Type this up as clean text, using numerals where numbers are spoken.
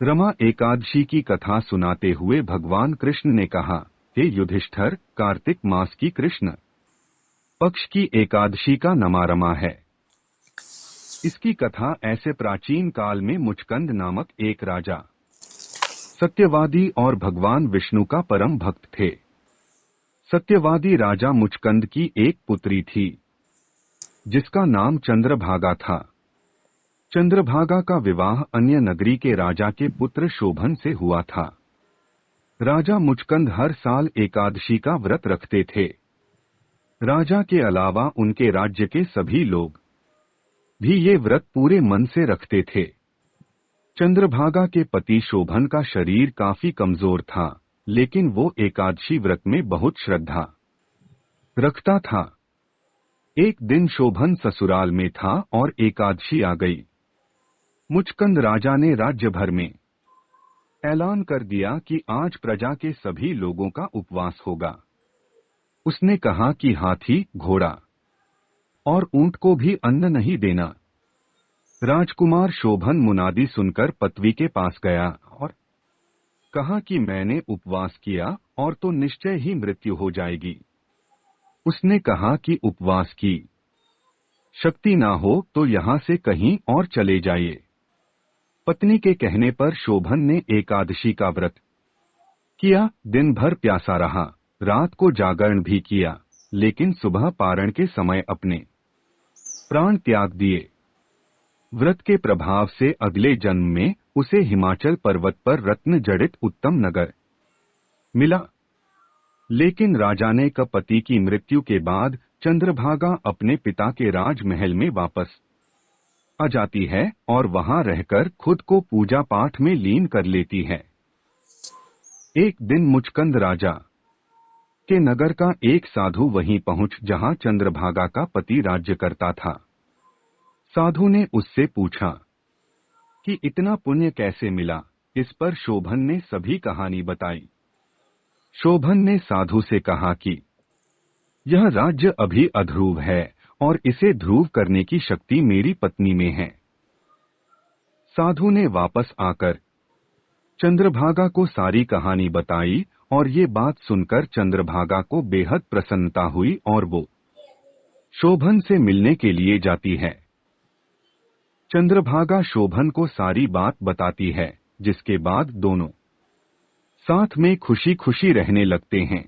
रमा एकादशी की कथा सुनाते हुए भगवान कृष्ण ने कहा, हे युधिष्ठिर, कार्तिक मास की कृष्ण पक्ष की एकादशी का नमा है। इसकी कथा ऐसे प्राचीन काल में मुचकंद नामक एक राजा, सत्यवादी और भगवान विष्णु का परम भक्त थे। सत्यवादी राजा मुचकंद की एक पुत्री थी जिसका नाम चंद्रभागा था। चंद्रभागा का विवाह अन्य नगरी के राजा के पुत्र शोभन से हुआ था। राजा मुचकंद हर साल एकादशी का व्रत रखते थे। राजा के अलावा उनके राज्य के सभी लोग भी ये व्रत पूरे मन से रखते थे। चंद्रभागा के पति शोभन का शरीर काफी कमजोर था, लेकिन वो एकादशी व्रत में बहुत श्रद्धा रखता था। एक दिन शोभन ससुराल में था और एकादशी आ गई। मुचकंद राजा ने राज्य भर में ऐलान कर दिया कि आज प्रजा के सभी लोगों का उपवास होगा। उसने कहा कि हाथी, घोड़ा और ऊंट को भी अन्न नहीं देना। राजकुमार शोभन मुनादी सुनकर पत्नी के पास गया और कहा कि मैंने उपवास किया और तो निश्चय ही मृत्यु हो जाएगी। उसने कहा कि उपवास की शक्ति ना हो तो यहाँ से कहीं और चले जाइए। पत्नी के कहने पर शोभन ने एकादशी का व्रत किया। दिन भर प्यासा रहा, रात को जागरण भी किया, लेकिन सुबह पारण के समय अपने प्राण त्याग दिए। व्रत के प्रभाव से अगले जन्म में उसे हिमाचल पर्वत पर रत्न जड़ित उत्तम नगर मिला। लेकिन राजा ने पति की मृत्यु के बाद चंद्रभागा अपने पिता के राजमहल में वापस आ जाती है और वहां रहकर खुद को पूजा पाठ में लीन कर लेती है। एक दिन मुचकंद राजा के नगर का एक साधु वहीं पहुंच जहां चंद्रभागा का पति राज्य करता था। साधु ने उससे पूछा कि इतना पुण्य कैसे मिला। इस पर शोभन ने सभी कहानी बताई। शोभन ने साधु से कहा कि यह राज्य अभी अध्रुव है और इसे ध्रुव करने की शक्ति मेरी पत्नी में है। साधु ने वापस आकर चंद्रभागा को सारी कहानी बताई और ये बात सुनकर चंद्रभागा को बेहद प्रसन्नता हुई और वो शोभन से मिलने के लिए जाती है। चंद्रभागा शोभन को सारी बात बताती है, जिसके बाद दोनों साथ में खुशी खुशी रहने लगते हैं।